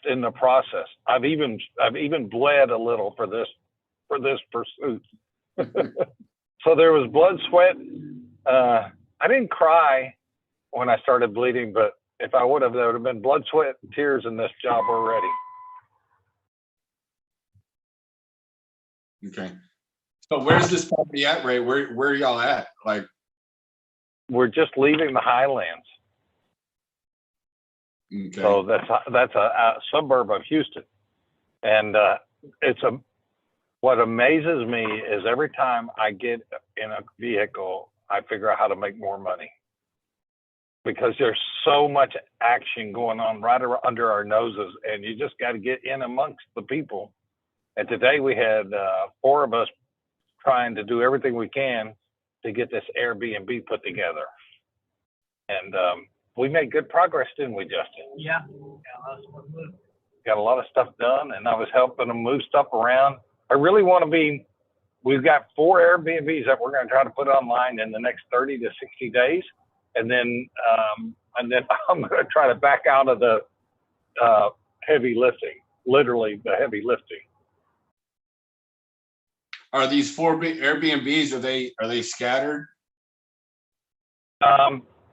in the process. I've even bled a little for this pursuit. So there was blood, sweat. I didn't cry when I started bleeding, but if I would have, there would have been blood, sweat, and tears in this job already. Okay. So where's this property at, Ray? Where are y'all at? Like, we're just leaving the Highlands. okay. So that's a suburb of Houston, and what amazes me is every time I get in a vehicle, I figure out how to make more money, because there's so much action going on right under our noses, and you just got to get in amongst the people. And today we had 4 of us trying to do everything we can to get this Airbnb put together. And we made good progress, didn't we, Justin? Yeah. Got a lot of stuff done, and I was helping them move stuff around. I really want to be, we've got 4 Airbnbs that we're going to try to put online in the next 30 to 60 days. And then I'm going to try to back out of the heavy lifting, literally the heavy lifting. Are these 4 Airbnbs, are they scattered?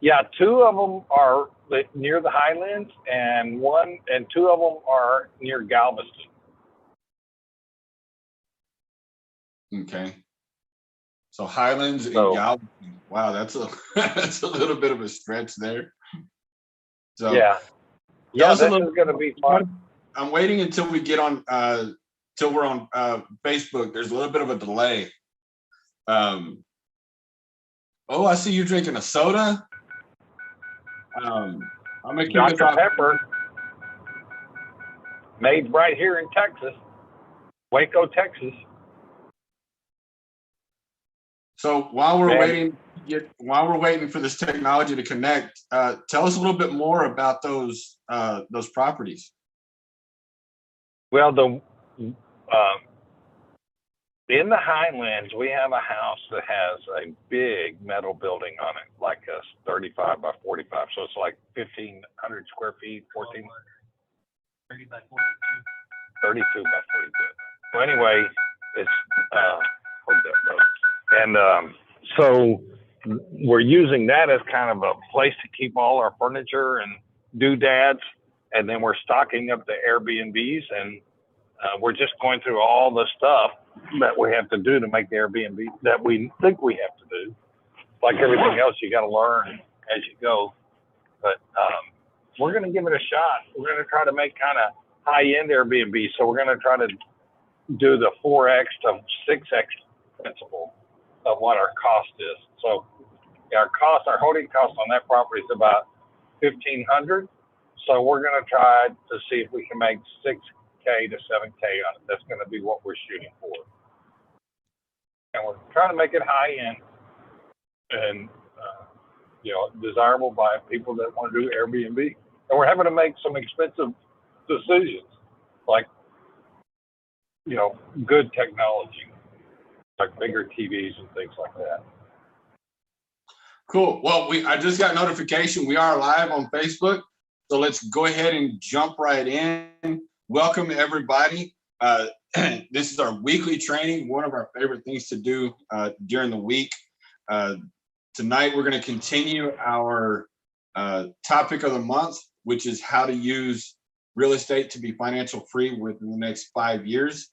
Yeah, 2 of them are near the Highlands, and 2 of them are near Galveston. Okay. So Highlands and Galveston. Wow, that's a little bit of a stretch there. So yeah, this is going to be fun. I'm waiting until we get on till we're on Facebook. There's a little bit of a delay. Oh, I see you drinking a soda. I'm gonna keep Dr. Pepper, made right here in Texas, Waco, Texas. So while we're waiting for this technology to connect, tell us a little bit more about those properties. Well, in the Highlands, we have a house that has a big metal building on it, like a 35 by 45. So it's like 1,500 square feet, 30 by 32 by 42. So anyway, it's, and so we're using that as kind of a place to keep all our furniture and doodads. And then we're stocking up the Airbnbs, and we're just going through all the stuff that we have to do to make the Airbnb that we think we have to do. Like everything else, you got to learn as you go. But we're going to give it a shot. We're going to try to make kind of high-end Airbnb. So we're going to try to do the 4X to 6X principle of what our cost is. So our holding cost on that property is about $1,500. So we're going to try to see if we can make $6K to $7K on it. That's going to be what we're shooting for. And we're trying to make it high end and, desirable by people that want to do Airbnb. And we're having to make some expensive decisions, like, good technology, like bigger TVs and things like that. Cool. Well, I just got notification. We are live on Facebook. So let's go ahead and jump right in. Welcome, everybody. This is our weekly training, one of our favorite things to do during the week. Tonight, we're going to continue our topic of the month, which is how to use real estate to be financial free within the next 5 years.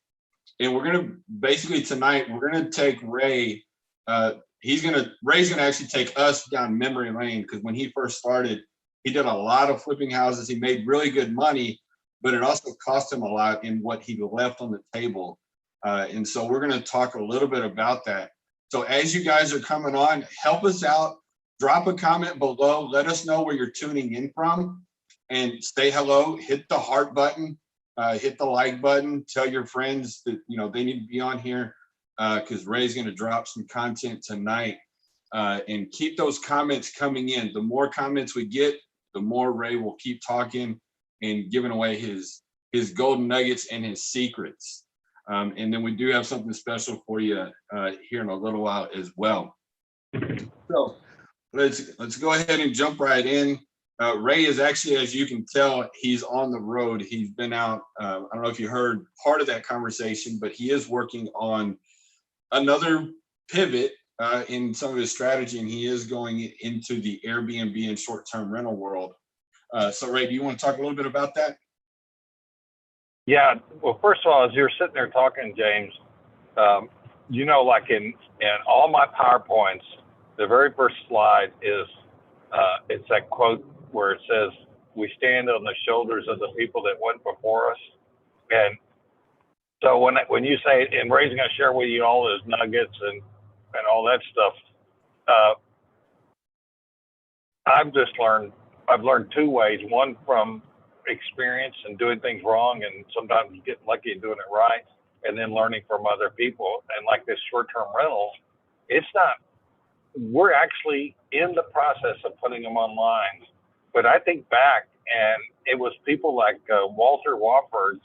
And we're going to basically tonight, we're going to take Ray. Ray's going to actually take us down memory lane, because when he first started, he did a lot of flipping houses. He made really good money, but it also cost him a lot in what he left on the table. And so we're going to talk a little bit about that. So as you guys are coming on, help us out. Drop a comment below. Let us know where you're tuning in from, and say hello. Hit the heart button. Hit the like button. Tell your friends that they need to be on here, because Ray's going to drop some content tonight. And keep those comments coming in. The more comments we get, the more Ray will keep talking and giving away his golden nuggets and his secrets. And then we do have something special for you here in a little while as well. So let's go ahead and jump right in. Ray is actually, as you can tell, he's on the road. He's been out. I don't know if you heard part of that conversation, but he is working on another pivot in some of his strategy, and he is going into the Airbnb and short-term rental world. So Ray, do you want to talk a little bit about that? Yeah. Well, first of all, as you're sitting there talking, James, you know, like in all my PowerPoints, the very first slide is it's that quote where it says, "We stand on the shoulders of the people that went before us." And so when you say, and Ray's going to share with you all his nuggets and all that stuff, I've learned two ways. One from experience and doing things wrong, and sometimes getting lucky and doing it right, and then learning from other people. And like this short-term rental, we're actually in the process of putting them online. But I think back, and it was people like Walter Wofford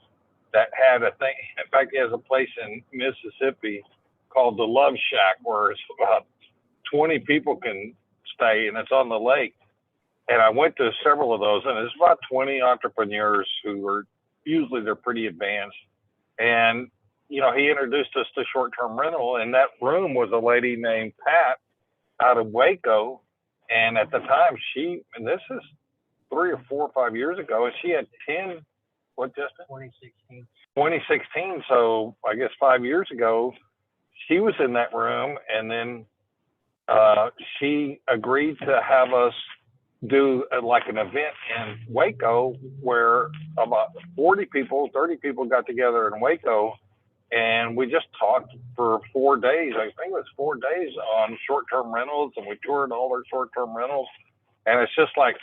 that had a thing. In fact, he has a place in Mississippi called the Love Shack, where it's about 20 people can stay, and it's on the lake. And I went to several of those, and it's about 20 entrepreneurs who are usually they're pretty advanced. And you know, he introduced us to short-term rental, and that room was a lady named Pat out of Waco. And at the time, and this is 3 or 4 or 5 years ago, and she had 10, what, Justin? 2016. 2016. So I guess 5 years ago, she was in that room, and then she agreed to have us do like an event in Waco where about 40 people, 30 people got together in Waco, and we just talked for 4 days. I think it was 4 days on short-term rentals, and we toured all their short-term rentals. And it's just like,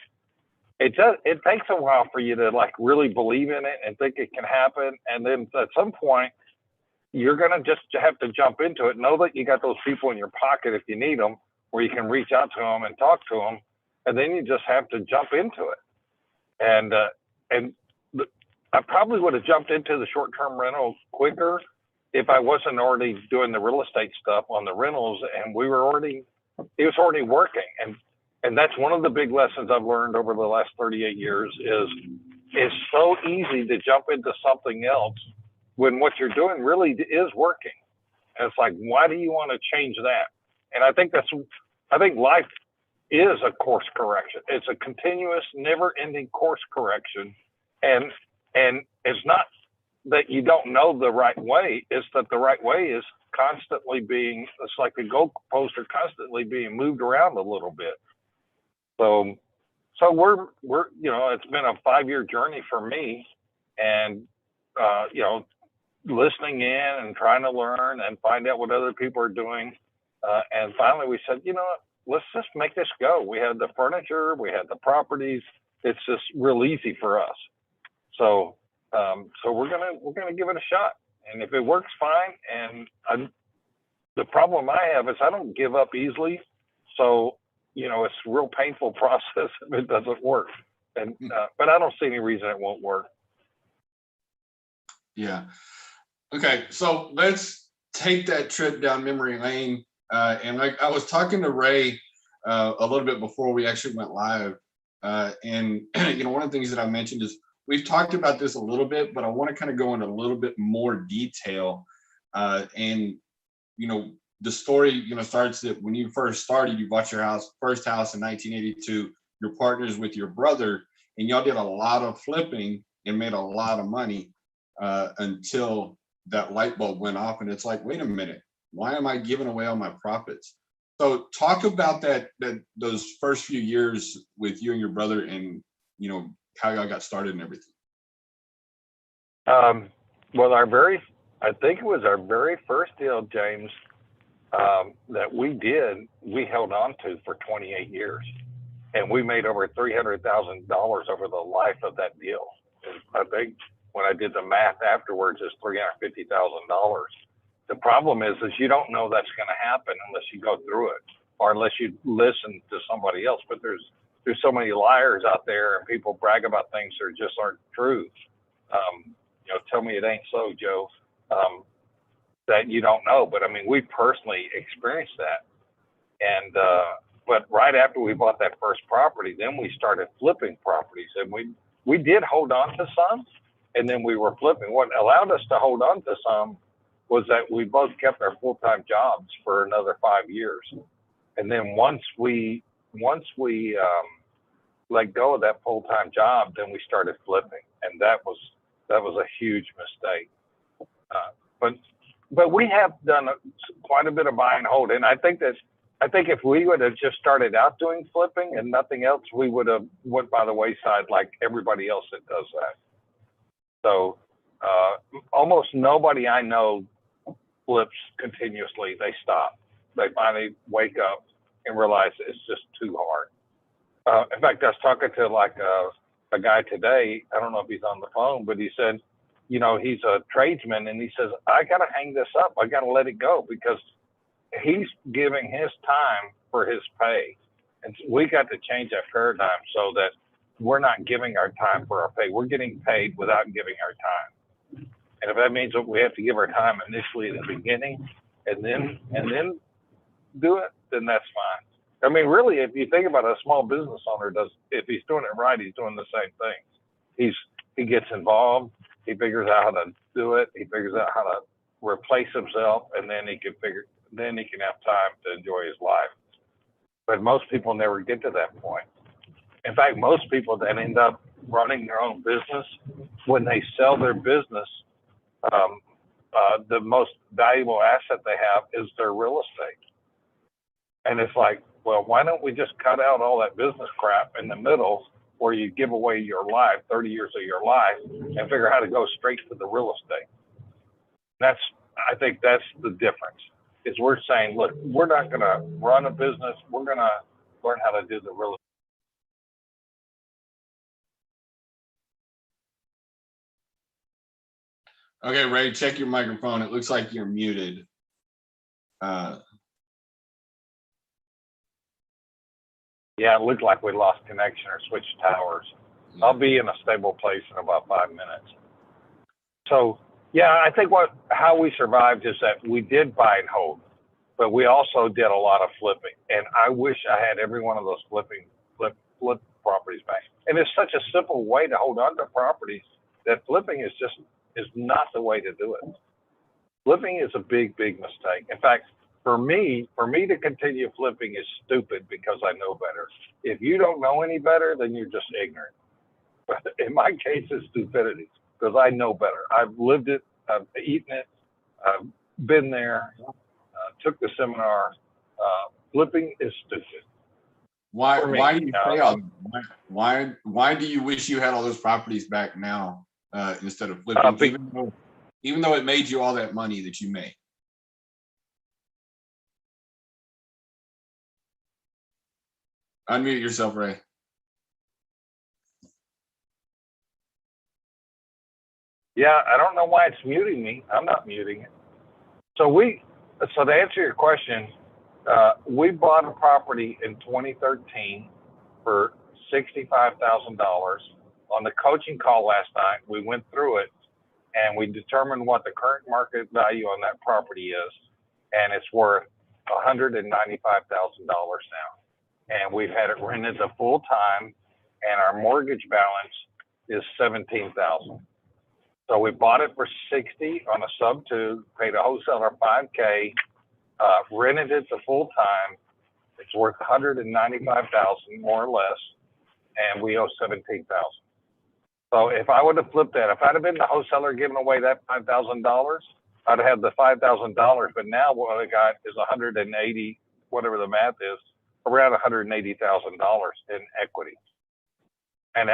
it takes a while for you to like really believe in it and think it can happen. And then at some point, you're going to just have to jump into it. Know that you got those people in your pocket if you need them, where you can reach out to them and talk to them. And then you just have to jump into it. And I probably would have jumped into the short-term rentals quicker if I wasn't already doing the real estate stuff on the rentals, and it was already working. And that's one of the big lessons I've learned over the last 38 years is it's so easy to jump into something else when what you're doing really is working. And it's like, why do you want to change that? And I think life is a course correction. It's a continuous, never-ending course correction. And it's not that you don't know the right way, it's that the right way is constantly it's like the goalposts are constantly being moved around a little bit. So we're you know, it's been a 5-year journey for me, and you know, listening in and trying to learn and find out what other people are doing. And finally we said, you know what, let's just make this go. We had the furniture, we had the properties. It's just real easy for us. So we're gonna give it a shot, and if it works, fine. And the problem I have is I don't give up easily. So you know, it's a real painful process if it doesn't work. And but I don't see any reason it won't work. Yeah. Okay, so let's take that trip down memory lane. And I was talking to Ray a little bit before we actually went live. And you know, one of the things that I mentioned is we've talked about this a little bit, but I want to kind of go into a little bit more detail. And you know, the story, you know, starts that when you first started, you bought your first house in 1982. Your partners with your brother, and y'all did a lot of flipping and made a lot of money until that light bulb went off. And it's like, wait a minute, why am I giving away all my profits? So talk about those first few years with you and your brother, and you know, how y'all got started and everything. Well, I think it was our very first deal, James, that we held on to for 28 years, and we made over $300,000 over the life of that deal. And I think when I did the math afterwards, it's $350,000. The problem is you don't know that's going to happen unless you go through it, or unless you listen to somebody else. But there's so many liars out there, and people brag about things that just aren't true. You know, tell me it ain't so, Joe. That you don't know. But I mean, we personally experienced that, and But right after we bought that first property, then we started flipping properties, and we did hold on to some, and then we were flipping. What allowed us to hold on to some was that we both kept our full-time jobs for another 5 years. And then once we let go of that full-time job, then we started flipping, and that was a huge mistake. But we have done quite a bit of buy and hold, and I think if we would have just started out doing flipping and nothing else, we would have went by the wayside like everybody else that does that. So almost nobody I know flips continuously. They stop. They finally wake up and realize it's just too hard. In fact, I was talking to like a guy today. I don't know if he's on the phone, but he said, you know, he's a tradesman, and he says, I got to hang this up. I got to let it go because he's giving his time for his pay. And we got to change that paradigm so that we're not giving our time for our pay. We're getting paid without giving our time. And if that means that we have to give our time initially at the beginning and then do it, then that's fine. I mean, really, if you think about it, a small business owner if he's doing it right, he's doing the same thing. He gets involved, he figures out how to do it, he figures out how to replace himself, and then he can have time to enjoy his life. But most people never get to that point. In fact, most people that end up running their own business, when they sell their business, the most valuable asset they have is their real estate. And it's like, well, why don't we just cut out all that business crap in the middle where you give away your life, 30 years of your life, and figure out how to go straight to the real estate. I think that's the difference, is we're saying, look, we're not going to run a business. We're going to learn how to do the real estate. Okay, Ray, check your microphone. It looks like you're muted. Yeah, it looked like we lost connection or switched towers. Yeah. I'll be in a stable place in about 5 minutes. So, yeah, I think how we survived is that we did buy and hold, but we also did a lot of flipping. And I wish I had every one of those flip properties back. And it's such a simple way to hold on to properties that flipping is not the way to do it. Flipping is a big, big mistake. In fact, for me to continue flipping is stupid because I know better. If you don't know any better, then you're just ignorant. But in my case, it's stupidity because I know better. I've lived it. I've eaten it. I've been there. Took the seminar. Flipping is stupid. Why do you say all that? Why do you wish you had all those properties back now instead of flipping, even though it made you all that money that you made? Unmute yourself, Ray. Yeah, I don't know why it's muting me. I'm not muting it. So to answer your question, we bought a property in 2013 for $65,000. On the coaching call last night, we went through it and we determined what the current market value on that property is, and it's worth $195,000 now. And we've had it rented to full time, and our mortgage balance is $17,000. So we bought it for $60,000 on a sub 2, paid a wholesaler $5,000, rented it to full time. It's worth $195,000 more or less, and we owe $17,000. So if I would have flipped that, if I'd have been the wholesaler giving away that $5,000, I'd have had the $5,000. But now what I got is 180, whatever the math is, around $180,000 in equity. And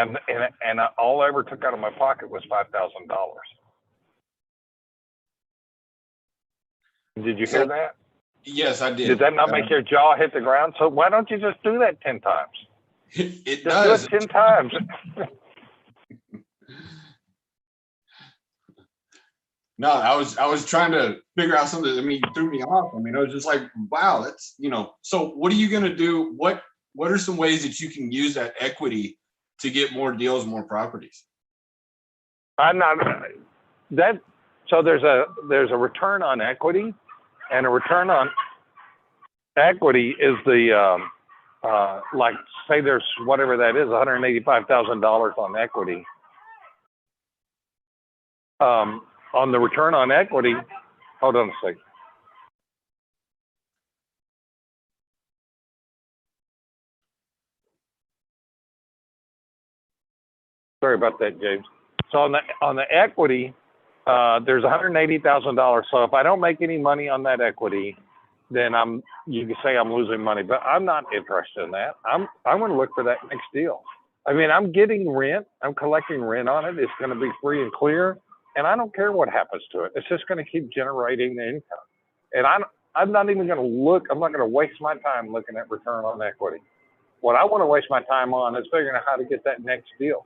all I ever took out of my pocket was $5,000. Did you hear that? Yes, I did. Did that not make your jaw hit the ground? So why don't you just do that 10 times? It just does. Do it 10 times. No, I was trying to figure out something. I mean, you threw me off. I mean, I was just like, wow, that's, so what are you going to do? What are some ways that you can use that equity to get more deals, more properties? So there's a return on equity, and a return on equity is like say there's whatever that is, $185,000 on equity. On the return on equity, hold on a second. Sorry about that, James. So on the equity, there's $180,000. So if I don't make any money on that equity, then you can say I'm losing money, but I'm not interested in that. I'm going to look for that next deal. I mean, I'm getting rent. I'm collecting rent on it. It's going to be free and clear, and I don't care what happens to it. It's just going to keep generating the income. And I'm not even going to look. I'm not going to waste my time looking at return on equity. What I want to waste my time on is figuring out how to get that next deal.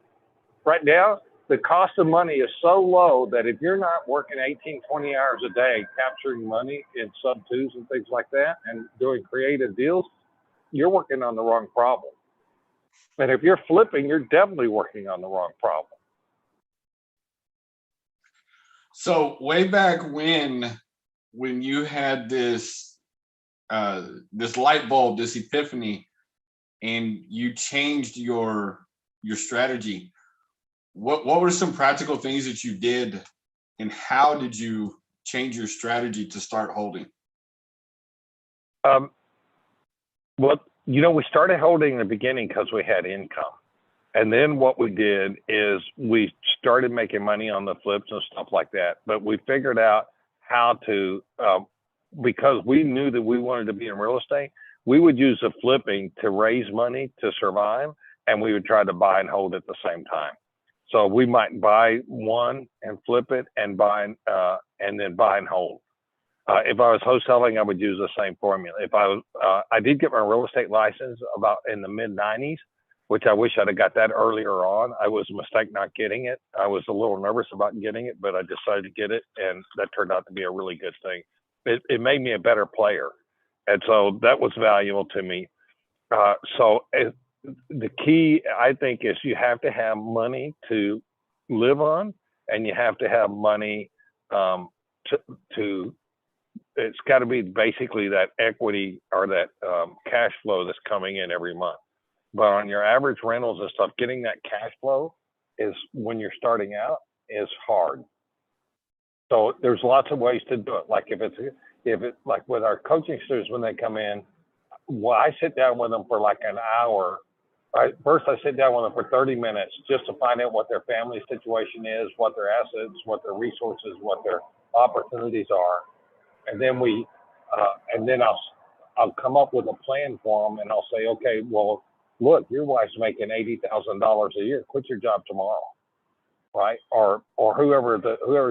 Right now, the cost of money is so low that if you're not working 18, 20 hours a day capturing money in sub-twos and things like that and doing creative deals, you're working on the wrong problem. And if you're flipping, you're definitely working on the wrong problem. So way back when you had this this light bulb, this epiphany, and you changed your strategy, what were some practical things that you did, and how did you change your strategy to start holding? Well, we started holding in the beginning because we had income. And then what we did is we started making money on the flips and stuff like that. But we figured out how to, because we knew that we wanted to be in real estate, we would use the flipping to raise money to survive, and we would try to buy and hold at the same time. So we might buy one and flip it and and then buy and hold. If I was wholesaling, I would use the same formula. If I did get my real estate license about in the mid 90s, which I wish I'd have got that earlier on. I was a mistake not getting it. I was a little nervous about getting it, but I decided to get it, and that turned out to be a really good thing. It made me a better player, and so that was valuable to me. The key, I think, is you have to have money to live on, and you have to have money it's got to be basically that equity or that cash flow that's coming in every month. But on your average rentals and stuff, getting that cash flow is, when you're starting out, is hard. So there's lots of ways to do it. Like if it's like with our coaching students, when they come in, well, I sit down with them for like an hour. First, I sit down with them for 30 minutes just to find out what their family situation is, what their assets, what their resources, what their opportunities are. And then I'll come up with a plan for them, and I'll say, okay, well, look, your wife's making $80,000 a year. Quit your job tomorrow, right? Or whoever's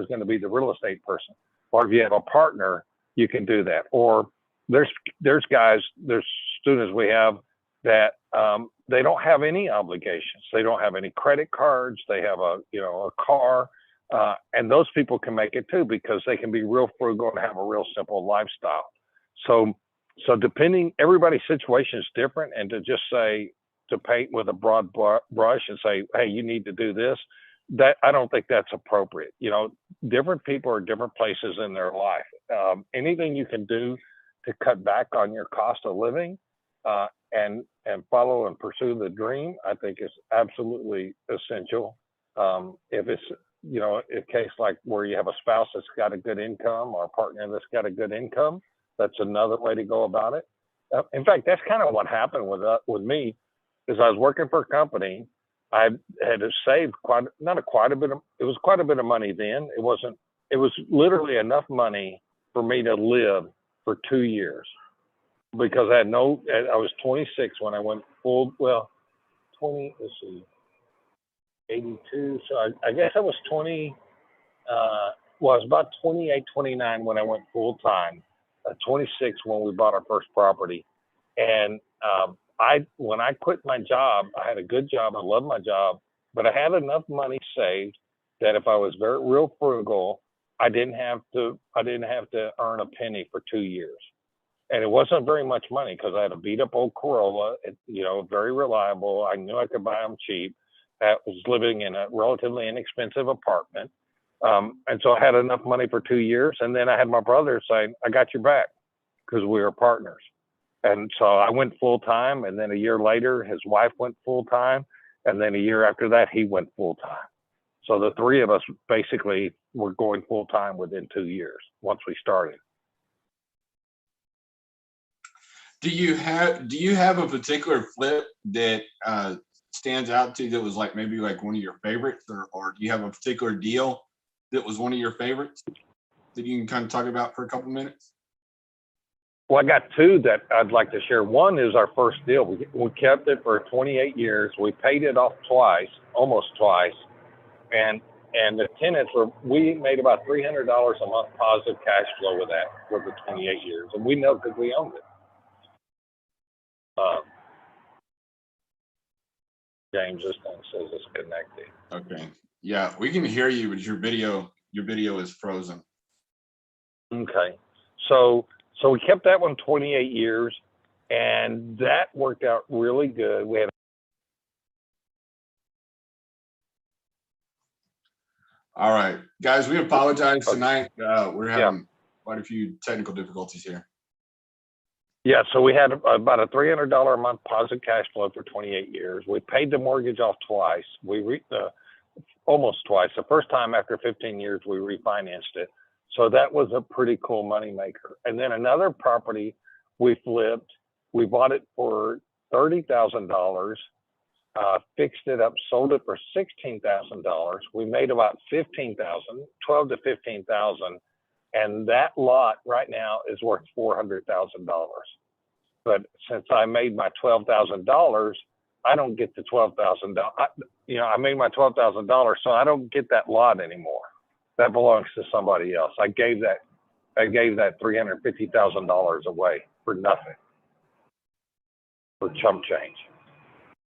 going to be the real estate person. Or if you have a partner, you can do that. Or there's students we have that they don't have any obligations. They don't have any credit cards. They have a car. And those people can make it too, because they can be real frugal and have a real simple lifestyle. So everybody's situation is different, and to paint with a broad brush and say, hey, you need to do this, that I don't think that's appropriate. Different people are different places in their life. Anything you can do to cut back on your cost of living and follow and pursue the dream, I think is absolutely essential. If it's a case like where you have a spouse that's got a good income or a partner that's got a good income, that's another way to go about it. In fact, that's kind of what happened with me, is I was working for a company. I had saved quite a bit of money then. It was literally enough money for me to live for 2 years, because I was 26 when I went full, 82. So I guess I was 20, I was about 28, 29 when I went full time, 26 when we bought our first property. And when I quit my job, I had a good job. I loved my job, but I had enough money saved that if I was real frugal, I didn't have to earn a penny for 2 years. And it wasn't very much money, because I had a beat up old Corolla, very reliable. I knew I could buy them cheap. I was living in a relatively inexpensive apartment. And so I had enough money for 2 years. And then I had my brother saying, I got your back, because we were partners. And so I went full time, and then a year later, his wife went full time, and then a year after that, he went full time. So the three of us basically were going full time within 2 years once we started. Do you have a particular flip that stands out to you that was like maybe like one of your favorites, or do you have a particular deal that was one of your favorites that you can kind of talk about for a couple minutes? Well, I got two that I'd like to share. One is our first deal. We kept it for 28 years. We paid it off twice, almost twice. And the tenants we made about $300 a month positive cash flow with that for the 28 years. And we know because we owned it. James, this thing says it's connected. Okay. Yeah, we can hear you, but your video is frozen. Okay. So we kept that one 28 years, and that worked out really good. We had All right, guys, we apologize tonight. We're having quite a few technical difficulties here. Yeah, so we had about a $300 a month positive cash flow for 28 years. We paid the mortgage off twice. Almost twice. The first time after 15 years, we refinanced it. So that was a pretty cool money maker. And then another property we flipped. We bought it for $30,000, fixed it up, sold it for $16,000. We made about $15,000, $12,000 to $15,000. And that lot right now is worth $400,000. But since I made my $12,000, I don't get the $12,000. I made my $12,000, so I don't get that lot anymore. That belongs to somebody else. I gave that $350,000 away for nothing, for chump change.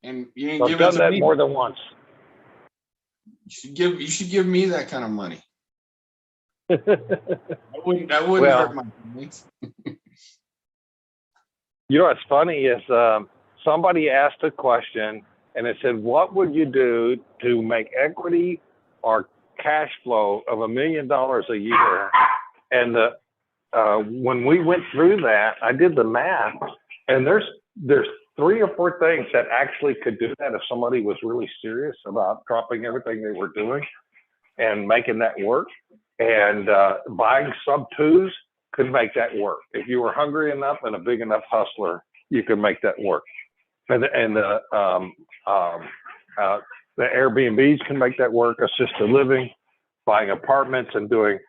And you didn't So give I've it done to that me. more than once. You should give me that kind of money. That wouldn't Well, hurt my feelings. You know what's funny is somebody asked a question and it said, what would you do to make equity or cash flow of $1 million a year? And when we went through that, I did the math, and there's 3 or 4 things that actually could do that if somebody was really serious about dropping everything they were doing and making that work. And buying sub 2s could make that work. If you were hungry enough and a big enough hustler, you could make that work. And the Airbnbs can make that work. Assisted living, buying apartments and doing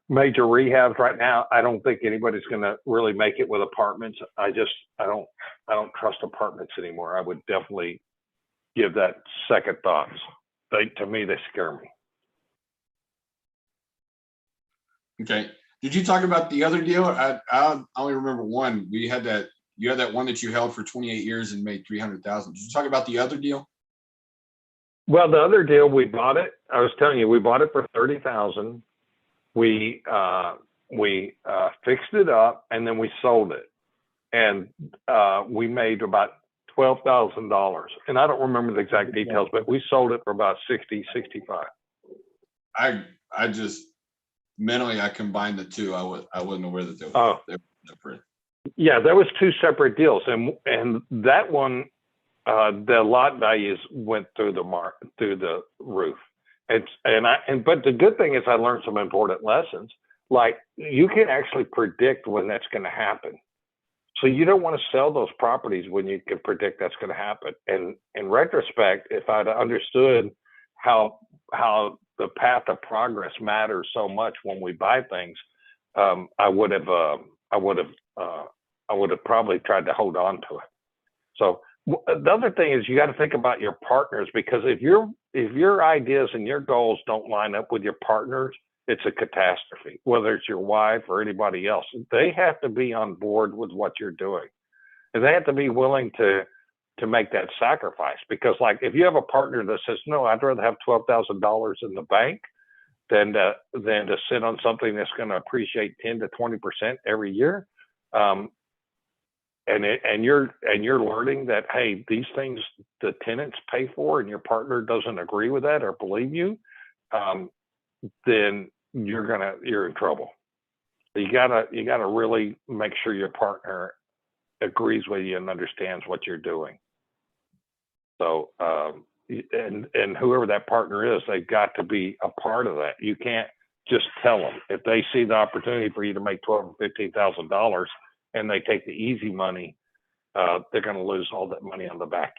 major rehabs. Right now, I don't think anybody's going to really make it with apartments. I don't trust apartments anymore. I would definitely give that second thoughts. To me, they scare me. Okay. Did you talk about the other deal? I only remember one. You had that one that you held for 28 years and made $300,000. Did you talk about the other deal? Well, the other deal, we bought it. I was telling you, we bought it for $30,000. We fixed it up and then we sold it, and we made about $12,000. And I don't remember the exact details, but we sold it for about 60, 65. I just mentally I combined the two. I wasn't aware that they were separate. Yeah, there was 2 separate deals, and that one, the lot values went through the roof. But the good thing is I learned some important lessons. Like, you can actually predict when that's going to happen. So you don't want to sell those properties when you can predict that's going to happen. And in retrospect, if I'd understood how the path of progress matters so much when we buy things, I would have probably tried to hold on to it. So the other thing is you got to think about your partners, because if your ideas and your goals don't line up with your partners, it's a catastrophe, whether it's your wife or anybody else. They have to be on board with what you're doing, and they have to be willing to make that sacrifice. Because, like, if you have a partner that says, no, I'd rather have $12,000 in the bank than to sit on something that's going to appreciate 10 to 20% every year, and you're learning that, hey, these things the tenants pay for, and your partner doesn't agree with that or believe you, then you're in trouble. You gotta really make sure your partner agrees with you and understands what you're doing. So, and whoever that partner is, they've got to be a part of that. You can't just tell them. If they see the opportunity for you to make $12,000 or $15,000 and they take the easy money, they're going to lose all that money on the back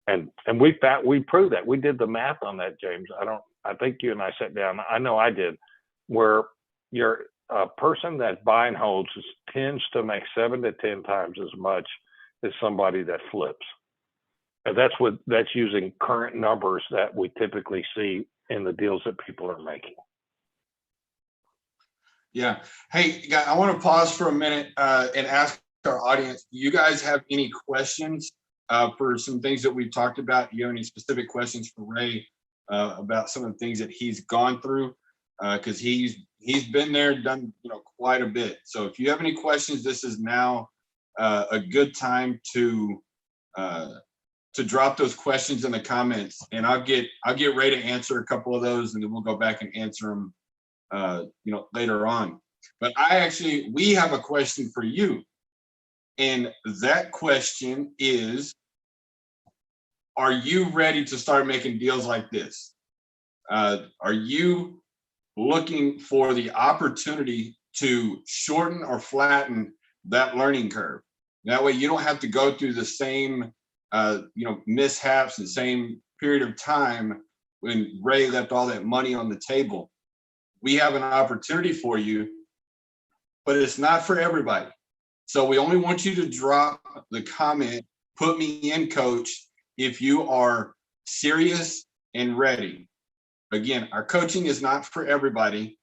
end. And we proved that. We did the math on that, James. I think you and I sat down. I know I did, where you're a person that buy and holds tends to make 7 to 10 times as much as somebody that flips. And that's using current numbers that we typically see in the deals that people are making. Yeah. Hey, guys, I want to pause for a minute and ask our audience, do you guys have any questions for some things that we've talked about? Do you have any specific questions for Ray about some of the things that he's gone through? Because he's been there, done quite a bit. So if you have any questions, this is now a good time to drop those questions in the comments, and I'll get Ray to answer a couple of those, and then we'll go back and answer them later on. But we have a question for you, and that question is, are you ready to start making deals like this? Are you looking for the opportunity to shorten or flatten that learning curve? That way you don't have to go through the same mishaps and same period of time when Ray left all that money on the table. We have an opportunity for you, but it's not for everybody. So we only want you to drop the comment, put me in, coach, if you are serious and ready. Again, our coaching is not for everybody,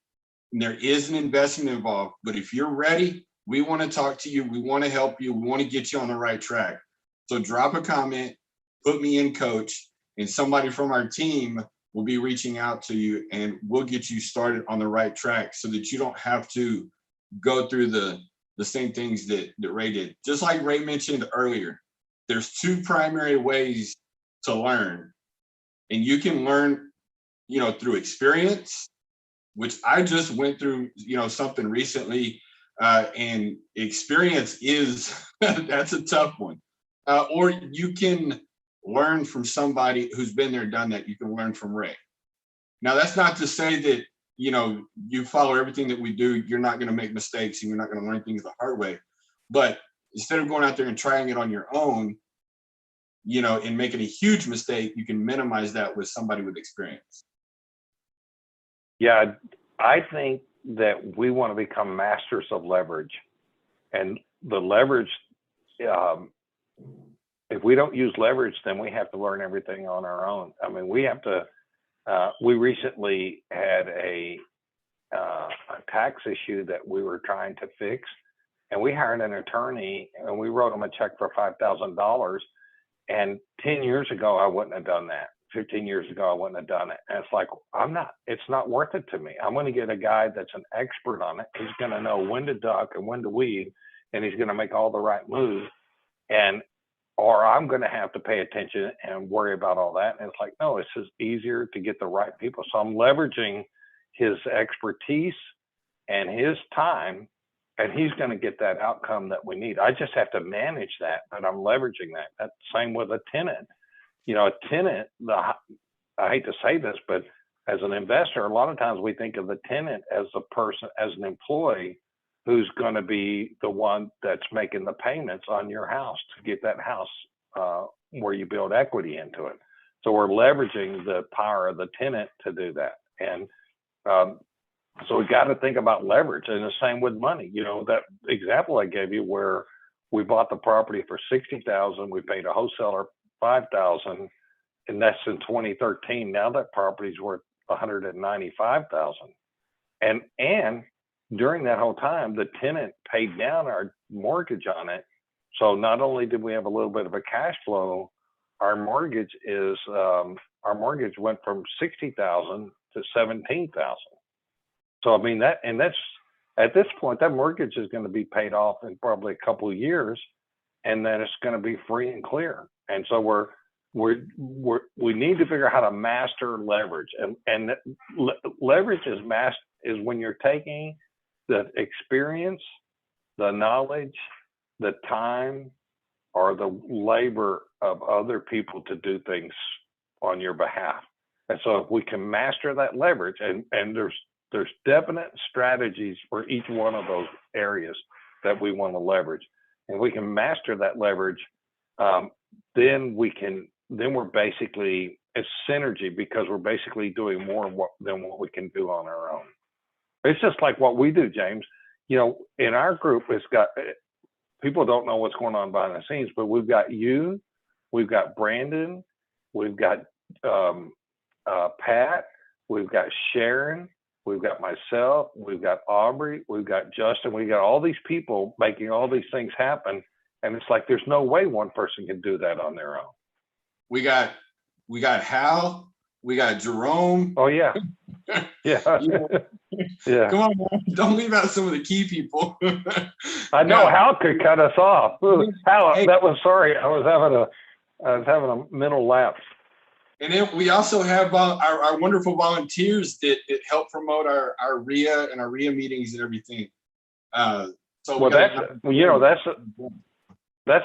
and there is an investment involved, but if you're ready, we want to talk to you. We want to help you. We want to get you on the right track. So drop a comment, put me in, coach, and somebody from our team will be reaching out to you, and we'll get you started on the right track so that you don't have to go through the same things that Ray did. Just like Ray mentioned earlier, there's 2 primary ways to learn, and you can learn, through experience, which I just went through, something recently, and experience is, that's a tough one. Or you can learn from somebody who's been there, done that. You can learn from Ray. Now, that's not to say that, you follow everything that we do, you're not going to make mistakes and you're not going to learn things the hard way. But instead of going out there and trying it on your own, and making a huge mistake, you can minimize that with somebody with experience. Yeah, I think that we want to become masters of leverage. And the leverage, if we don't use leverage, then we have to learn everything on our own. I mean, we have to, we recently had a tax issue that we were trying to fix, and we hired an attorney and we wrote him a check for $5,000. And 10 years ago, I wouldn't have done that. 15 years ago, I wouldn't have done it. And it's like, it's not worth it to me. I'm going to get a guy that's an expert on it. He's going to know when to duck and when to weave, and he's going to make all the right moves. Or I'm going to have to pay attention and worry about all that. And it's like, no, it's just easier to get the right people. So I'm leveraging his expertise and his time, and he's going to get that outcome that we need. I just have to manage that, but I'm leveraging that. That's the same with a tenant. A tenant, I hate to say this, but as an investor, a lot of times we think of the tenant as a person, as an employee who's going to be the one that's making the payments on your house to get that house where you build equity into it. So we're leveraging the power of the tenant to do that. And so we got to think about leverage, and the same with money. That example I gave you where we bought the property for $60,000, we paid a wholesaler $5,000, and that's in 2013. Now that property's worth $195,000, and during that whole time, the tenant paid down our mortgage on it. So not only did we have a little bit of a cash flow, our mortgage went from $60,000 to $17,000. So I mean that's at this point, that mortgage is going to be paid off in probably a couple of years, and then it's going to be free and clear. And so we need to figure out how to master leverage, and leverage is when you're taking the experience, the knowledge, the time or the labor of other people to do things on your behalf. And so if we can master that leverage, and there's definite strategies for each one of those areas that we want to leverage, and we can master that leverage, then we're basically, it's synergy, because we're basically doing more than what we can do on our own. It's just like what we do, James. You know, in our group, it's got, people don't know what's going on behind the scenes, but we've got you, we've got Brandon, we've got Pat, we've got Sharon, we've got myself, we've got Aubrey, we've got Justin, we got all these people making all these things happen. And it's like, there's no way one person can do that on their own. We got Hal, we got Jerome. Oh yeah. Yeah. Yeah. Come on, man. Don't leave out some of the key people. I know Hal could cut us off. Hal, hey, that was, sorry, I was having a mental lapse. And then we also have our wonderful volunteers that help promote our RIA and our RIA meetings and everything. So well, that's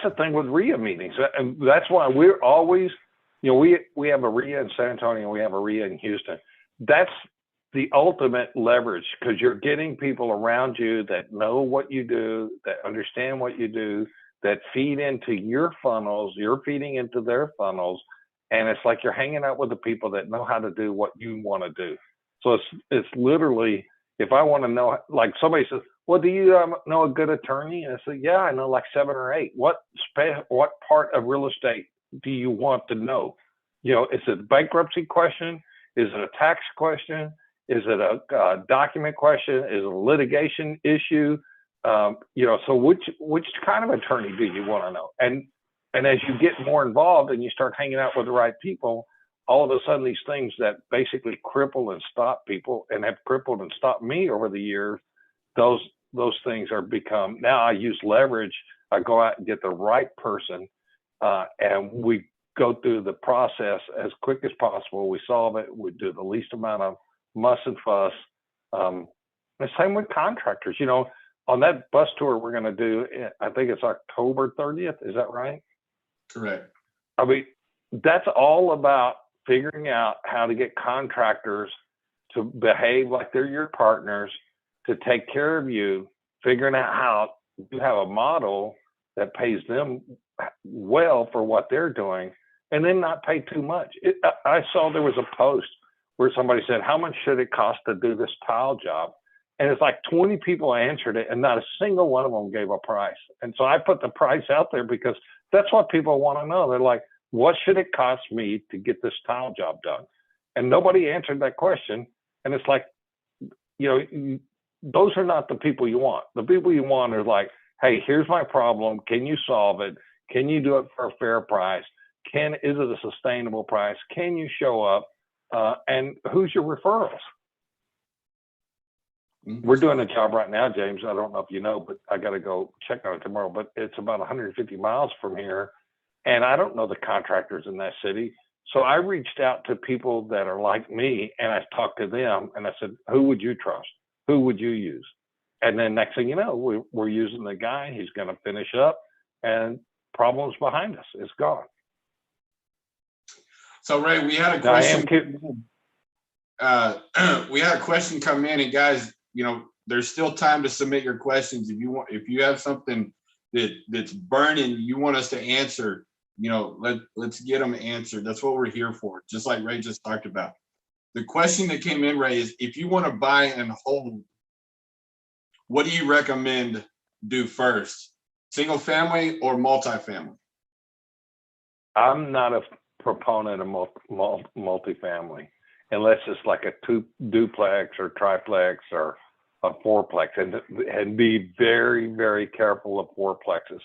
the thing with RIA meetings, and that's why we're always, you know, we have a RIA in San Antonio, we have a RIA in Houston. That's the ultimate leverage, because you're getting people around you that know what you do, that understand what you do, that feed into your funnels, you're feeding into their funnels. And it's like you're hanging out with the people that know how to do what you want to do. So it's literally, if I want to know, like somebody says, well, do you know a good attorney? And I said, yeah, I know like 7 or 8. What part of real estate do you want to know? You know, is it a bankruptcy question? Is it a tax question? Is it a document question? Is it a litigation issue? You know, so which kind of attorney do you want to know? And as you get more involved and you start hanging out with the right people, all of a sudden these things that basically cripple and stop people, and have crippled and stopped me over the years, those things are become, now I use leverage. I go out and get the right person, and we go through the process as quick as possible. We solve it. We do the least amount of muss and fuss. The same with contractors. You know, on that bus tour we're going to do, I think it's October 30th. Is that right? Correct. I mean, that's all about figuring out how to get contractors to behave like they're your partners, to take care of you, figuring out how you have a model that pays them well for what they're doing, and then not pay too much. I saw there was a post where somebody said, how much should it cost to do this tile job? And it's like 20 people answered it, and not a single one of them gave a price. And so I put the price out there because that's what people want to know. They're like, what should it cost me to get this tile job done? And nobody answered that question. And it's like, you know, those are not the people you want. The people you want are like, hey, here's my problem. Can you solve it? Can you do it for a fair price? Is it a sustainable price? Can you show up? And who's your referrals? We're doing a job right now, James. I don't know if you know, but I got to go check on it tomorrow. But it's about 150 miles from here, and I don't know the contractors in that city. So I reached out to people that are like me, and I talked to them, and I said, who would you trust? Who would you use? And then next thing you know, we're using the guy. He's going to finish up, and problems behind us. It's gone. So Ray, we had a question. We had a question come in, and guys, you know, there's still time to submit your questions. If you have something that's burning, you want us to answer, you know, let's get them answered. That's what we're here for. Just like Ray just talked about. The question that came in, Ray, is if you want to buy and hold, what do you recommend do first? Single family or multifamily? I'm not a proponent of multifamily, unless it's like a duplex or triplex or a fourplex, and be very, very careful of fourplexes.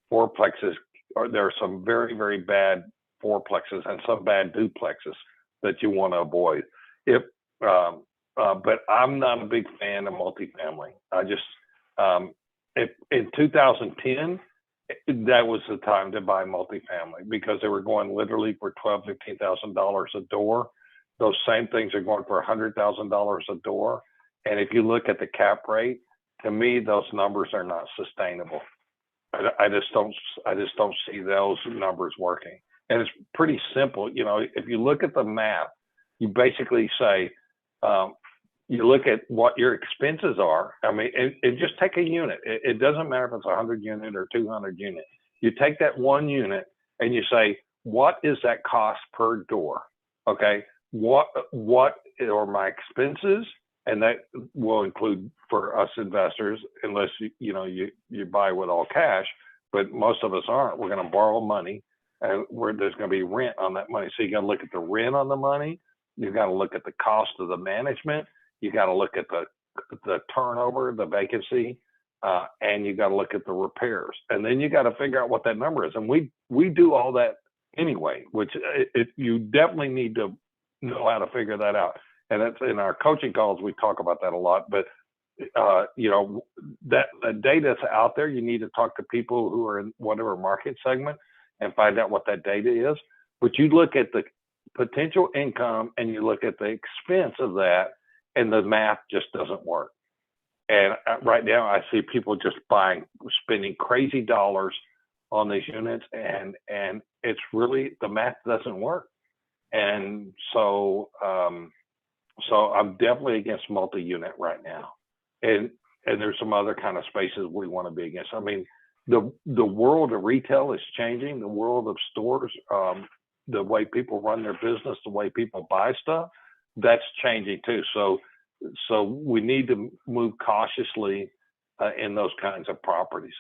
There are some very, very bad fourplexes and some bad duplexes that you want to avoid. But I'm not a big fan of multifamily. I just, in 2010, that was the time to buy multifamily, because they were going literally for $12,000, $15,000 a door. Those same things are going for $100,000 a door. And if you look at the cap rate, to me, those numbers are not sustainable. I just don't see those numbers working. And it's pretty simple. You know, if you look at the math, you basically say, you look at what your expenses are. I mean, and just take a unit. It doesn't matter if it's 100 unit or 200 unit. You take that one unit and you say, what is that cost per door? Okay, what are my expenses? And that will include for us investors, unless you buy with all cash, but most of us aren't. We're going to borrow money, and there's going to be rent on that money. So you got to look at the rent on the money. You got to look at the cost of the management. You got to look at the turnover, the vacancy, and you got to look at the repairs. And then you got to figure out what that number is. And we do all that anyway, which you definitely need to know how to figure that out. And that's in our coaching calls, we talk about that a lot. But that data's out there. You need to talk to people who are in whatever market segment and find out what that data is. But you look at the potential income and you look at the expense of that, and the math just doesn't work. And right now, I see people just spending crazy dollars on these units, and it's really, the math doesn't work. And so I'm definitely against multi-unit right now. And there's some other kind of spaces we want to be against. I mean, the world of retail is changing. The world of stores, the way people run their business, the way people buy stuff, that's changing too. So we need to move cautiously in those kinds of properties.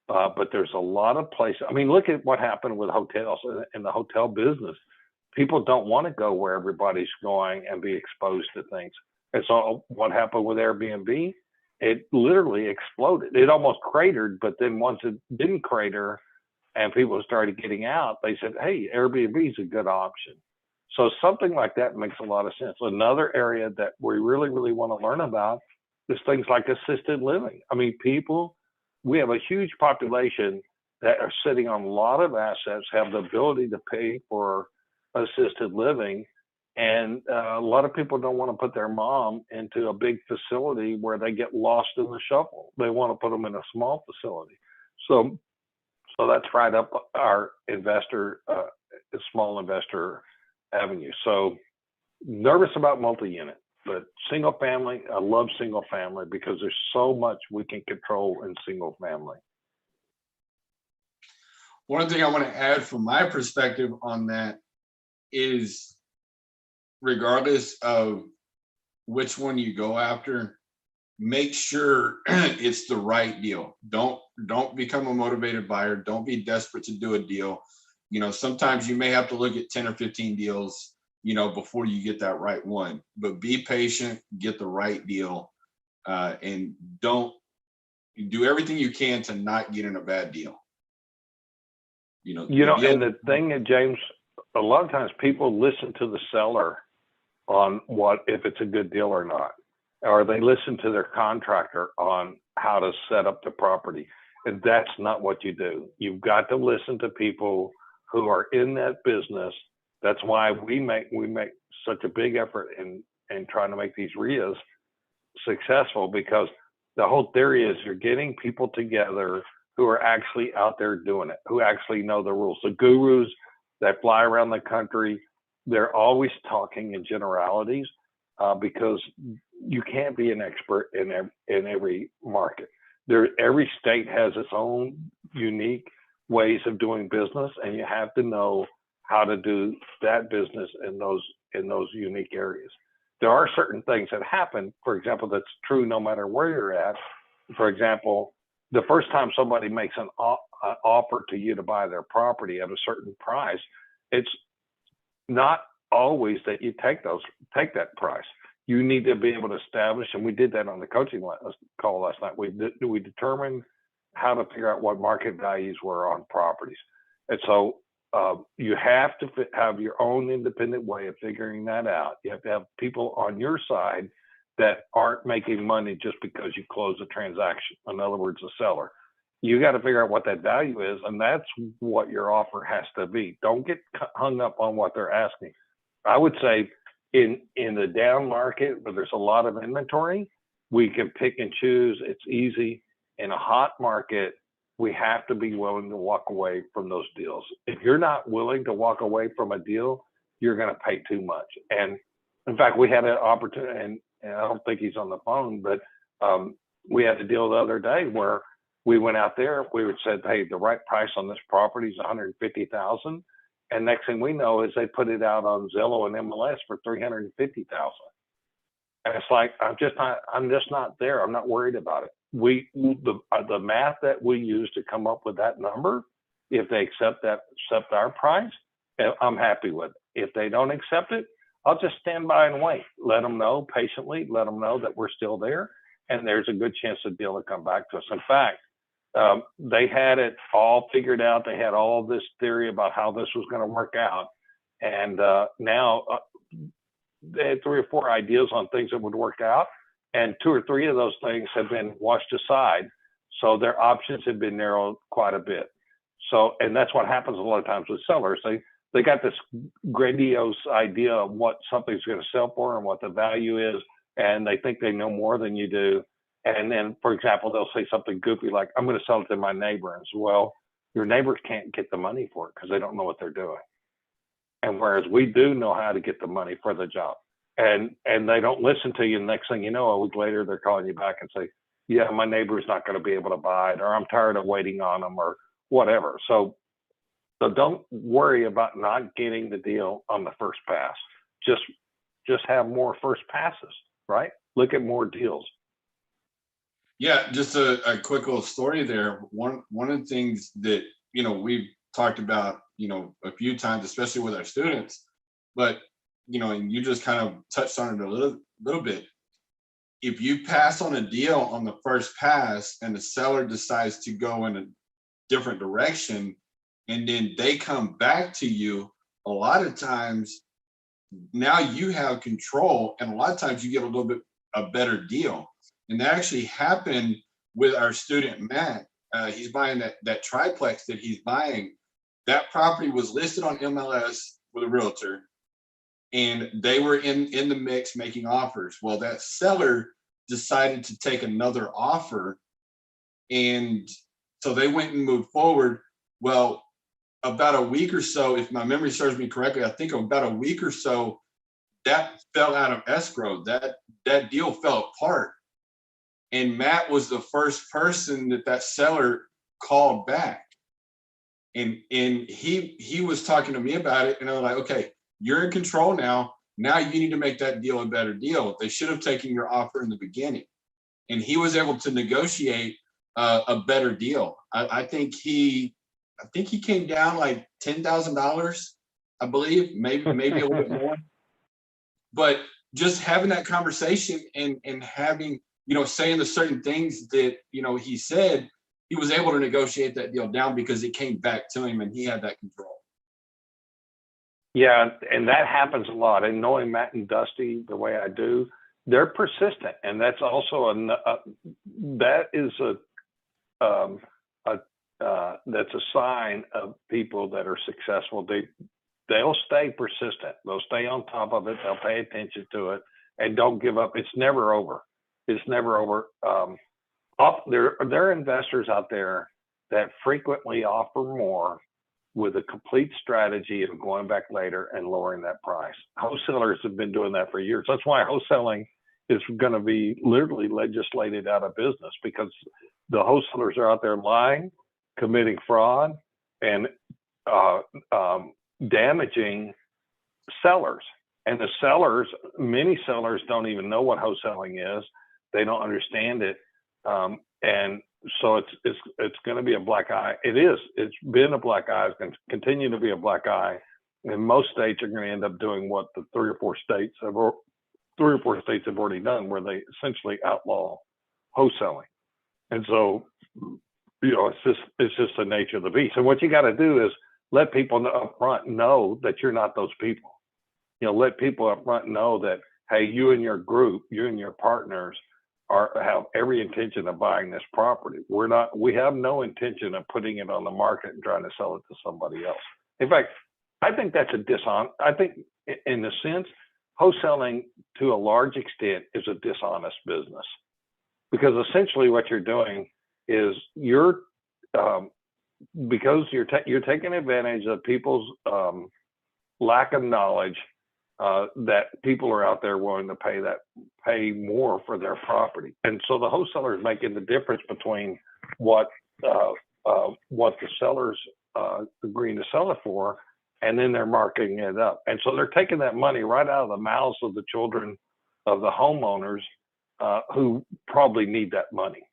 But there's a lot of places. I mean, look at what happened with hotels in the hotel business. People don't want to go where everybody's going and be exposed to things. And so what happened with Airbnb? It literally exploded. It almost cratered, but then once it didn't crater and people started getting out, they said, hey, Airbnb is a good option. So something like that makes a lot of sense. Another area that we really, really want to learn about is things like assisted living. I mean, we have a huge population that are sitting on a lot of assets, have the ability to pay for assisted living. And a lot of people don't want to put their mom into a big facility where they get lost in the shuffle. They want to put them in a small facility. So that's right up our small investor avenue. So nervous about multi-unit, but single family, I love single family because there's so much we can control in single family. One thing I want to add from my perspective on that is, regardless of which one you go after, make sure it's the right deal. Don't become a motivated buyer. Don't be desperate to do a deal. You know, sometimes you may have to look at 10 or 15 deals, before you get that right one. But be patient, get the right deal, and don't do everything you can to not get in a bad deal. And the thing, James, a lot of times people listen to the seller on if it's a good deal or not, or they listen to their contractor on how to set up the property. And that's not what you do. You've got to listen to people who are in that business. That's why we make such a big effort in trying to make these RIAs successful, because the whole theory is you're getting people together who are actually out there doing it, who actually know the rules. The gurus that fly around the country, they're always talking in generalities because you can't be an expert in every market. Every state has its own unique ways of doing business, and you have to know how to do that business in those unique areas. There are certain things that happen, for example, that's true no matter where you're at. For example, the first time somebody makes an offer to you to buy their property at a certain price, it's not always that you take that price. You need to be able to establish, and we did that on the coaching call last night. We determined how to figure out what market values were on properties. And so you have to have your own independent way of figuring that out. You have to have people on your side that aren't making money just because you close a transaction. In other words, a seller. You got to figure out what that value is, and that's what your offer has to be. Don't get hung up on what they're asking. I would say in the down market where there's a lot of inventory, we can pick and choose. It's easy. In a hot market, we have to be willing to walk away from those deals. If you're not willing to walk away from a deal, you're going to pay too much. And in fact, we had an opportunity, and I don't think he's on the phone, but we had a deal the other day where we went out there, we said, hey, the right price on this property is $150,000. And next thing we know is they put it out on Zillow and MLS for $350,000. And it's like, I'm just not there. I'm not worried about it. The math that we use to come up with that number, if they accept our price, I'm happy with it. If they don't accept it, I'll just stand by and wait. Let them know patiently, let them know that we're still there, and there's a good chance the deal will come back to us. In fact, they had it all figured out. They had all this theory about how this was going to work out. And now they had 3 or 4 ideas on things that would work out. And 2 or 3 of those things have been washed aside. So their options have been narrowed quite a bit. So, and that's what happens a lot of times with sellers. They got this grandiose idea of what something's going to sell for and what the value is. And they think they know more than you do. And then, for example, they'll say something goofy like, I'm going to sell it to my neighbor. And so, well, your neighbors can't get the money for it because they don't know what they're doing. And whereas we do know how to get the money for the job. And they don't listen to you. Next thing you know, a week later, they're calling you back and say, yeah, my neighbor's not going to be able to buy it, or I'm tired of waiting on them, or whatever. So don't worry about not getting the deal on the first pass. Just have more first passes, right? Look at more deals. Yeah, just a quick little story there. One of the things that, we've talked about, a few times, especially with our students, but, and you just kind of touched on it a little bit. If you pass on a deal on the first pass and the seller decides to go in a different direction, and then they come back to you, a lot of times now you have control, and a lot of times you get a little bit a better deal. And that actually happened with our student Matt. He's buying that triplex that he's buying. That property was listed on MLS with a realtor, and they were in the mix making offers. Well, that seller decided to take another offer, and so they went and moved forward. Well, about a week or so, if my memory serves me correctly, I think about a week or so, that fell out of escrow. That deal fell apart. And Matt was the first person that seller called back. And he was talking to me about it, and I was like, okay, you're in control now. Now you need to make that deal a better deal. They should have taken your offer in the beginning. And he was able to negotiate a better deal. I think he came down like $10,000, I believe, maybe a little bit more. But just having that conversation and having, saying the certain things that, he said, he was able to negotiate that deal down because it came back to him and he had that control. Yeah, and that happens a lot. And knowing Matt and Dusty the way I do, they're persistent, and that's also that's a sign of people that are successful. They'll stay persistent. They'll stay on top of it. They'll pay attention to it and don't give up. It's never over. It's never over. There are investors out there that frequently offer more with a complete strategy of going back later and lowering that price. Wholesalers have been doing that for years. That's why wholesaling is going to be literally legislated out of business, because the wholesalers are out there lying, committing fraud, and damaging sellers. And the sellers, many sellers don't even know what wholesaling is. They don't understand it. And so it's going to be a black eye. It is. It's been a black eye. It's going to continue to be a black eye. And most states are going to end up doing what the three or four states have already done, where they essentially outlaw wholesaling. And so, it's just the nature of the beast. And what you got to do is let people up front know that you're not those people. Let people up front know that, hey, you and your group, you and your partners have every intention of buying this property. We have no intention of putting it on the market and trying to sell it to somebody else. In fact, I think that's I think in a sense, wholesaling to a large extent is a dishonest business, because essentially what you're doing is you're because you're taking advantage of people's lack of knowledge, that people are out there willing to pay more for their property, and so the wholesaler is making the difference between what the seller's agreeing to sell it for, and then they're marking it up, and so they're taking that money right out of the mouths of the children of the homeowners who probably need that money,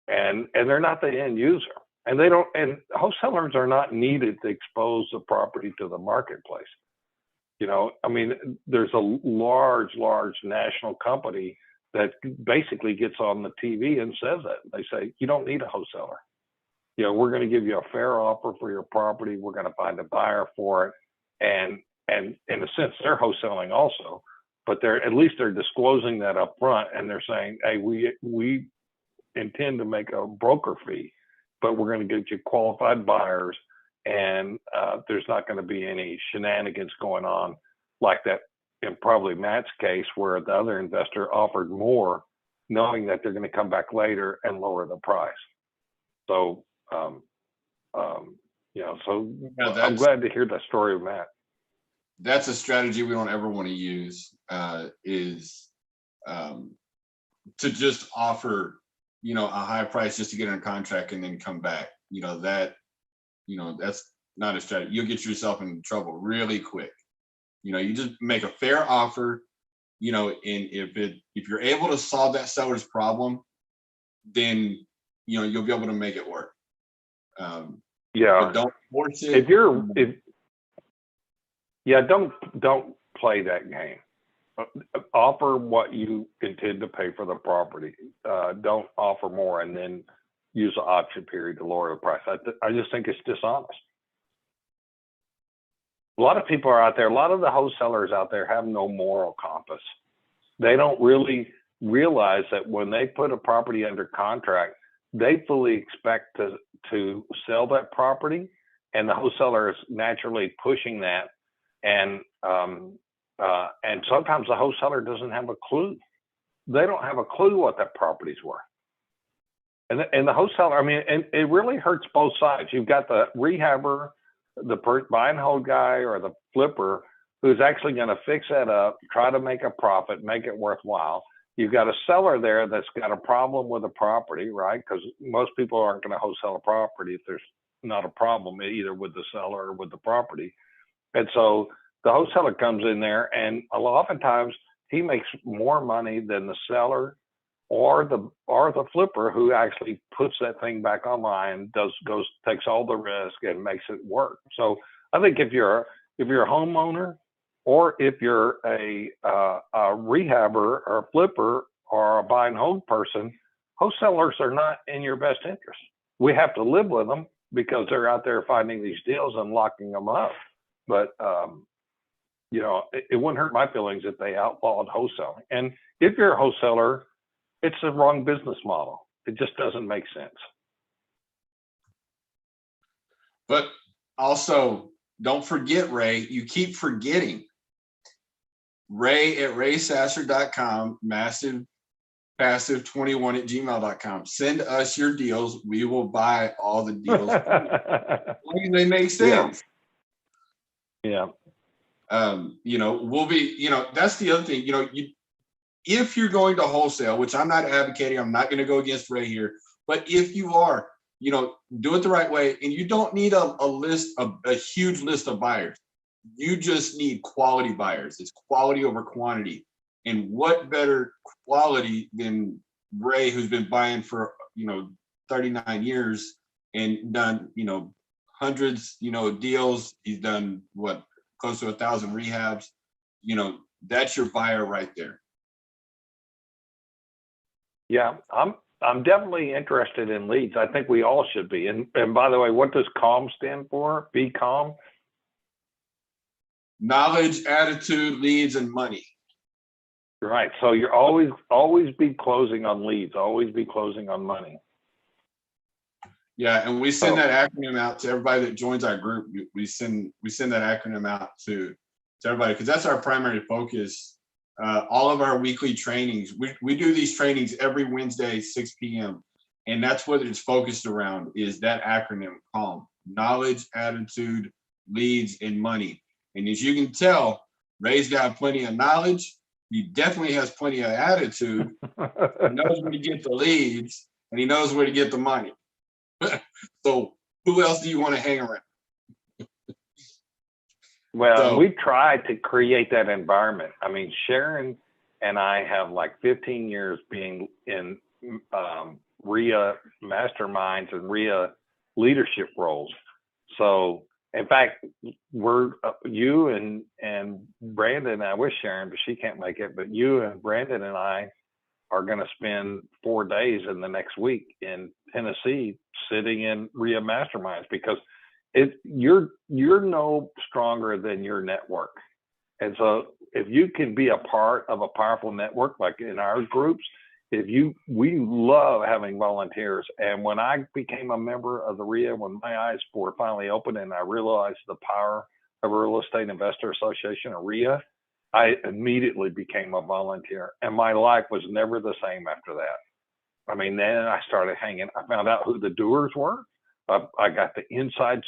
and they're not the end user. And they don't, and wholesalers are not needed to expose the property to the marketplace. You know, I mean, there's a large national company that basically gets on the TV and says that. They say, you don't need a wholesaler. You know, we're going to give you a fair offer for your property. We're going to find a buyer for it. And in a sense, they're wholesaling also, but at least they're disclosing that up front, and they're saying, hey, we intend to make a broker fee, but we're going to get you qualified buyers, and there's not going to be any shenanigans going on like that in probably Matt's case, where the other investor offered more, knowing that they're going to come back later and lower the price. So, you know, so yeah, I'm glad to hear that story of Matt. That's a strategy we don't ever want to use, is to just offer, you know, a high price just to get in a contract and then come back. You know, that's not a strategy. You'll get yourself in trouble really quick. You know, you just make a fair offer, you know, and if you're able to solve that seller's problem, then, you know, you'll be able to make it work. Yeah. But don't force it. Don't play that game. Offer what you intend to pay for the property. Don't offer more and then use the option period to lower the price. I just think it's dishonest. A lot of people are out there, a lot of the wholesalers out there have no moral compass. They don't really realize that when they put a property under contract, they fully expect to sell that property, and the wholesaler is naturally pushing that. And sometimes the wholesaler doesn't have a clue. They don't have a clue what that property's worth. And the wholesaler, I mean, and it really hurts both sides. You've got the rehabber, the buy and hold guy, or the flipper who's actually going to fix that up, try to make a profit, make it worthwhile. You've got a seller there that's got a problem with the property, right? Because most people aren't going to wholesale a property if there's not a problem either with the seller or with the property. And so the wholesaler comes in there, and oftentimes he makes more money than the seller or the flipper who actually puts that thing back online, takes all the risk and makes it work. So I think if you're a homeowner, or if you're a rehabber or a flipper or a buy and hold person, wholesalers are not in your best interest. We have to live with them because they're out there finding these deals and locking them up. But you know, it wouldn't hurt my feelings if they outlawed wholesaling. And if you're a wholesaler, it's the wrong business model. It just doesn't make sense. But also, don't forget, Ray, you keep forgetting. Ray at raysasser.com, massivepassive21@gmail.com. Send us your deals. We will buy all the deals. They make sense. Yeah. You know, we'll be, you know, that's the other thing, you know, if you're going to wholesale, which I'm not advocating, I'm not going to go against Ray here, but if you are, you know, do it the right way. And you don't need a huge list of buyers. You just need quality buyers. It's quality over quantity. And what better quality than Ray, who's been buying for, you know, 39 years and done, you know, hundreds, you know, deals. He's done what, close to 1,000 rehabs. You know, that's your buyer right there. Yeah, I'm definitely interested in leads. I think we all should be. And by the way, what does CALM stand for? Be calm. Knowledge, attitude, leads, and money. Right. So you're always be closing on leads, always be closing on money. Yeah, and we send that acronym out to everybody that joins our group. We send that acronym out to everybody because that's our primary focus. All of our weekly trainings, we do these trainings every Wednesday, 6 p.m. And that's what it's focused around, is that acronym CALM: knowledge, attitude, leads, and money. And as you can tell, Ray's got plenty of knowledge. He definitely has plenty of attitude. He knows where to get the leads, and he knows where to get the money. So who else do you want to hang around? Well, we've tried to create that environment. I mean, Sharon and I have like 15 years being in REIA masterminds and REIA leadership roles. So, in fact, we're you and Brandon. I wish Sharon, but she can't make it. But you and Brandon and I are going to spend 4 days in the next week in Tennessee sitting in REIA masterminds, because you're no stronger than your network. And so if you can be a part of a powerful network, like in our groups, we love having volunteers. And when I became a member of the REIA, when my eyes were finally open and I realized the power of a Real Estate Investor Association, or REIA, I immediately became a volunteer, and my life was never the same after that. I mean, then I started hanging. I found out who the doers were. I got the inside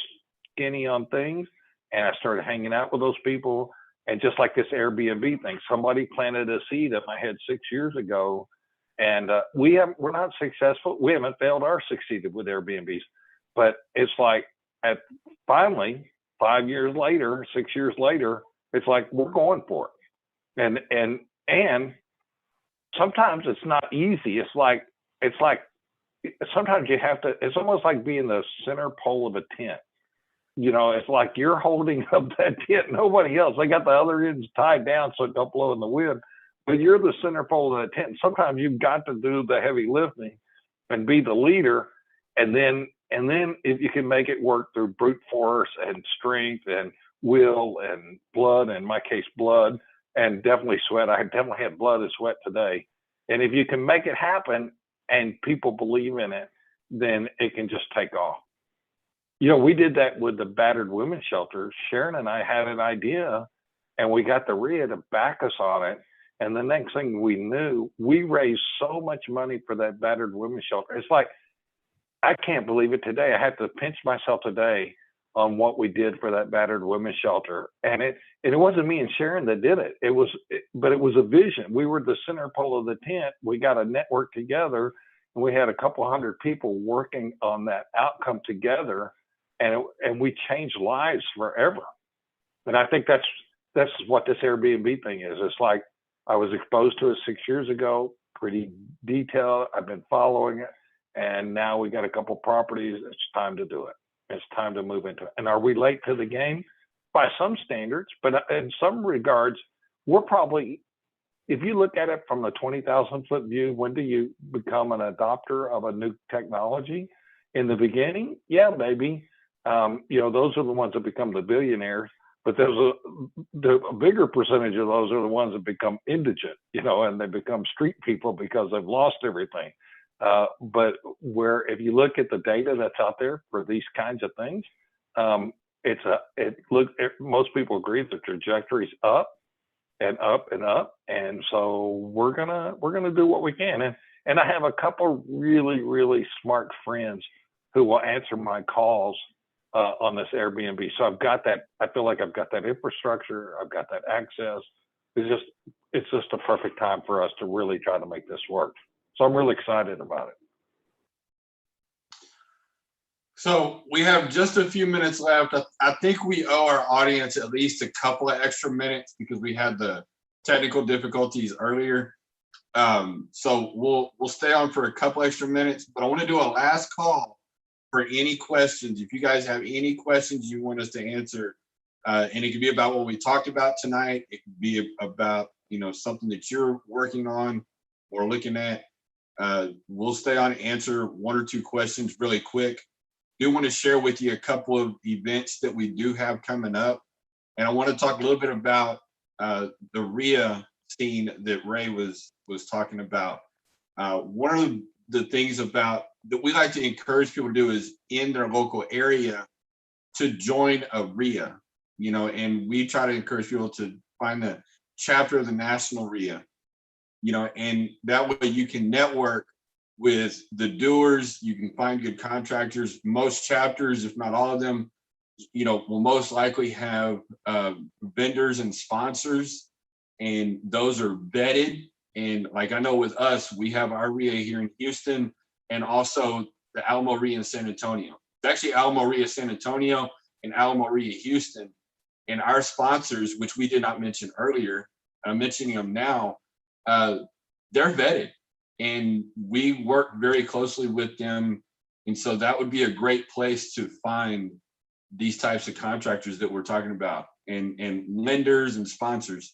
skinny on things, and I started hanging out with those people. And just like this Airbnb thing, somebody planted a seed in my head 6 years ago, and we're not successful. We haven't failed or succeeded with Airbnbs, but it's like finally 5 years later, 6 years later, it's like we're going for it. And sometimes it's not easy. It's like sometimes you have to. It's almost like being the center pole of a tent. You know, it's like you're holding up that tent, nobody else. They got the other ends tied down so it don't blow in the wind, but you're the center pole of the tent. Sometimes you've got to do the heavy lifting and be the leader. And then if you can make it work through brute force and strength and will and blood, in my case, blood, and definitely sweat. I definitely had blood and sweat today. And if you can make it happen and people believe in it, then it can just take off. You know, we did that with the battered women's shelter. Sharon and I had an idea, and we got the REIA to back us on it. And the next thing we knew, we raised so much money for that battered women's shelter. It's like, I can't believe it today. I had to pinch myself today on what we did for that battered women's shelter. And it wasn't me and Sharon that did it. But it was a vision. We were the center pole of the tent. We got a network together, and we had a couple hundred people working on that outcome together. And we changed lives forever. And I think that's what this Airbnb thing is. It's like, I was exposed to it 6 years ago, pretty detailed. I've been following it. And now we got a couple properties. It's time to do it. It's time to move into it. And are we late to the game? By some standards, but in some regards, we're probably, if you look at it from the 20,000 foot view, when do you become an adopter of a new technology? In the beginning, yeah, maybe. You know, those are the ones that become the billionaires, but the bigger percentage of those are the ones that become indigent, you know, and they become street people because they've lost everything. But if you look at the data that's out there for these kinds of things, most people agree the trajectory's up and up and up. And so we're gonna do what we can. And I have a couple really, really smart friends who will answer my calls on this Airbnb. So I've got that. I feel like I've got that infrastructure. I've got that access. It's just a perfect time for us to really try to make this work. So I'm really excited about it. So we have just a few minutes left. I think we owe our audience at least a couple of extra minutes because we had the technical difficulties earlier. So we'll stay on for a couple extra minutes, but I want to do a last call for any questions. If you guys have any questions you want us to answer, and it could be about what we talked about tonight. It could be about, you know, something that you're working on or looking at. We'll stay on and answer one or two questions really quick. Do want to share with you a couple of events that we do have coming up. And I want to talk a little bit about the REIA scene that Ray was talking about. One of the things about that we like to encourage people to do is in their local area to join a REIA, you know, and we try to encourage people to find the chapter of the national REIA, you know, and that way you can network with the doers. You can find good contractors. Most chapters, if not all of them, will most likely have vendors and sponsors, and those are vetted. And like I know with us, we have our RIA here in Houston and also the Alamo RIA in San Antonio. It's actually Alamo RIA San Antonio and Alamo RIA Houston. And our sponsors, which we did not mention earlier, I'm mentioning them now, they're vetted and we work very closely with them. And so that would be a great place to find these types of contractors that we're talking about, and lenders and sponsors.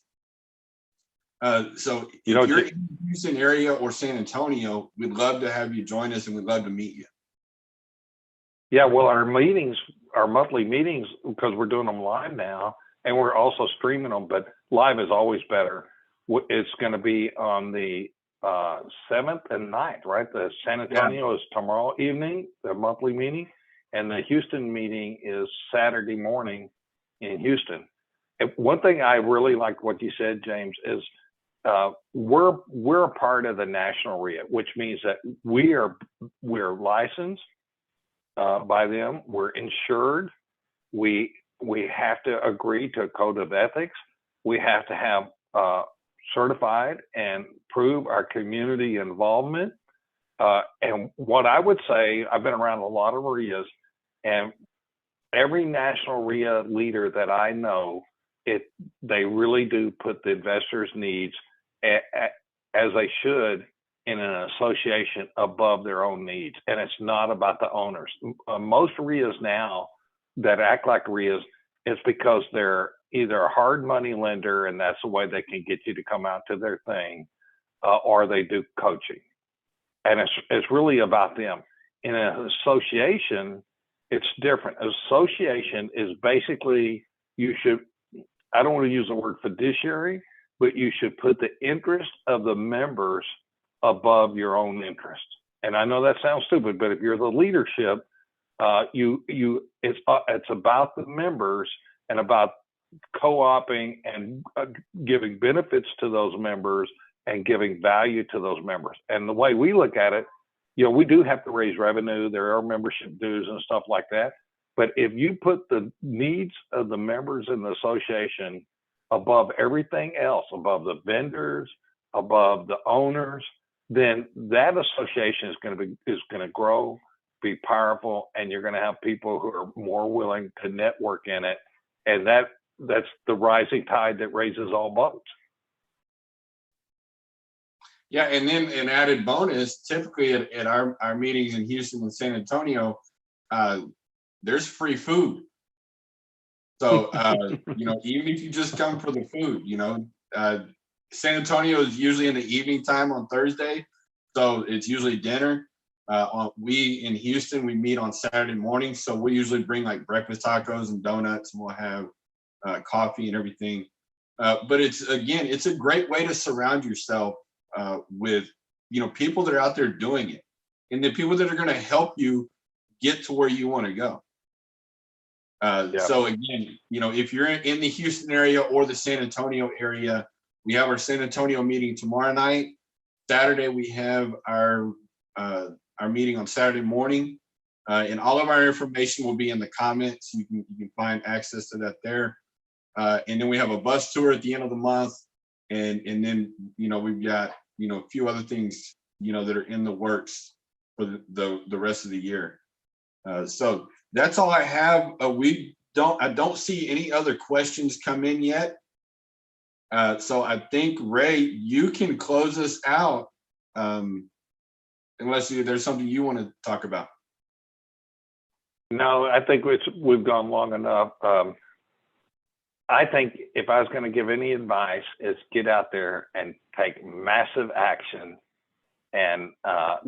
So if you're in the Houston area or San Antonio, we'd love to have you join us and we'd love to meet you. Yeah, well, our monthly meetings, because we're doing them live now, and we're also streaming them, but live is always better. It's going to be on the 7th and 9th, right? The San Antonio is tomorrow evening, the monthly meeting, and the Houston meeting is Saturday morning in Houston. And one thing I really like what you said, James, is we're a part of the national RIA, which means that we're licensed by them. We're insured. We have to agree to a code of ethics. We have to have certified and prove our community involvement. And what I would say, I've been around a lot of RIAs, and every national RIA leader that I know, they really do put the investors' needs as they should in an association above their own needs. And it's not about the owners. Most RIAs now that act like RIAs, it's because they're either a hard money lender and that's the way they can get you to come out to their thing, or they do coaching. And it's really about them. In an association, it's different. Association is basically, I don't want to use the word fiduciary, but you should put the interest of the members above your own interest. And I know that sounds stupid, but if you're the leadership, it's about the members and about co-oping and giving benefits to those members and giving value to those members. And the way we look at it, we do have to raise revenue. There are membership dues and stuff like that. But if you put the needs of the members in the association above everything else, above the vendors, above the owners, then that association is going to grow, be powerful, and you're going to have people who are more willing to network in it. And that's the rising tide that raises all boats. Yeah, and then an added bonus, typically at our meetings in Houston and San Antonio, there's free food. So, even if you just come for the food, San Antonio is usually in the evening time on Thursday. So it's usually dinner. We in Houston, we meet on Saturday morning. So we usually bring like breakfast tacos and donuts, and we'll have coffee and everything. But it's a great way to surround yourself with, people that are out there doing it, and the people that are going to help you get to where you want to go. So again, if you're in the Houston area or the San Antonio area, we have our San Antonio meeting tomorrow night. Saturday, we have our meeting on Saturday morning, and all of our information will be in the comments. You can find access to that there. And then we have a bus tour at the end of the month, and then we've got a few other things that are in the works for the rest of the year. So that's all I have. I don't see any other questions come in yet. So I think, Ray, you can close us out, unless there's something you want to talk about. No, I think we've gone long enough. I think if I was going to give any advice, it's get out there and take massive action and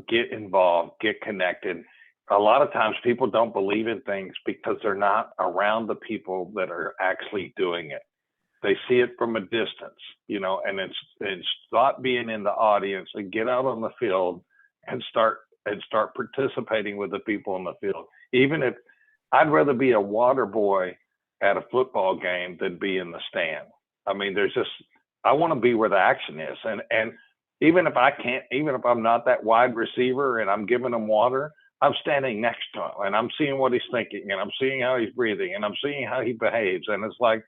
get involved, get connected. A lot of times people don't believe in things because they're not around the people that are actually doing it. They see it from a distance, and it's not being in the audience, and get out on the field and start participating with the people in the field. Even if I'd rather be a water boy at a football game than be in the stand. I mean, I want to be where the action is. And even if I'm not that wide receiver and I'm giving him water, I'm standing next to him and I'm seeing what he's thinking and I'm seeing how he's breathing and I'm seeing how he behaves. And it's like,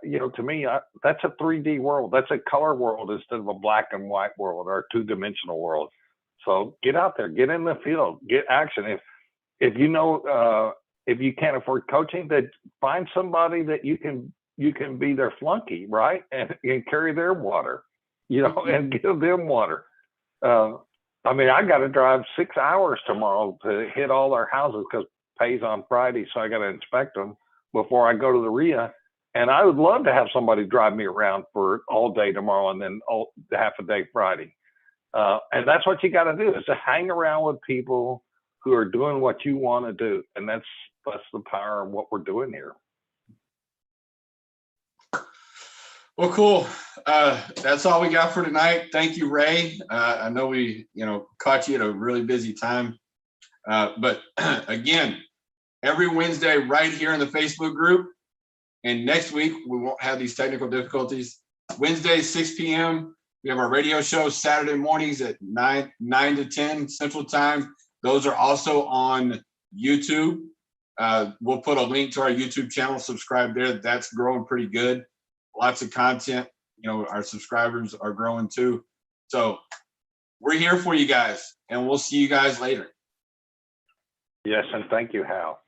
to me, that's a 3D world. That's a color world instead of a black and white world or a two-dimensional world. So get out there, get in the field, get action. If you can't afford coaching, then find somebody that you can be their flunky, right? And carry their water, and give them water. I got to drive 6 hours tomorrow to hit all our houses because pays on Friday. So I got to inspect them before I go to the RIA. And I would love to have somebody drive me around for all day tomorrow and then half a day Friday. And that's what you got to do, is to hang around with people who are doing what you want to do. And that's the power of what we're doing here. Well, cool. That's all we got for tonight. Thank you, Ray. I know we, caught you at a really busy time. But again, every Wednesday right here in the Facebook group. And next week, we won't have these technical difficulties. Wednesday, 6 p.m. We have our radio show Saturday mornings at 9 to 10 Central Time. Those are also on YouTube. We'll put a link to our YouTube channel. Subscribe there. That's growing pretty good. Lots of content. Our subscribers are growing too. So we're here for you guys, and we'll see you guys later. Yes, and thank you, Hal.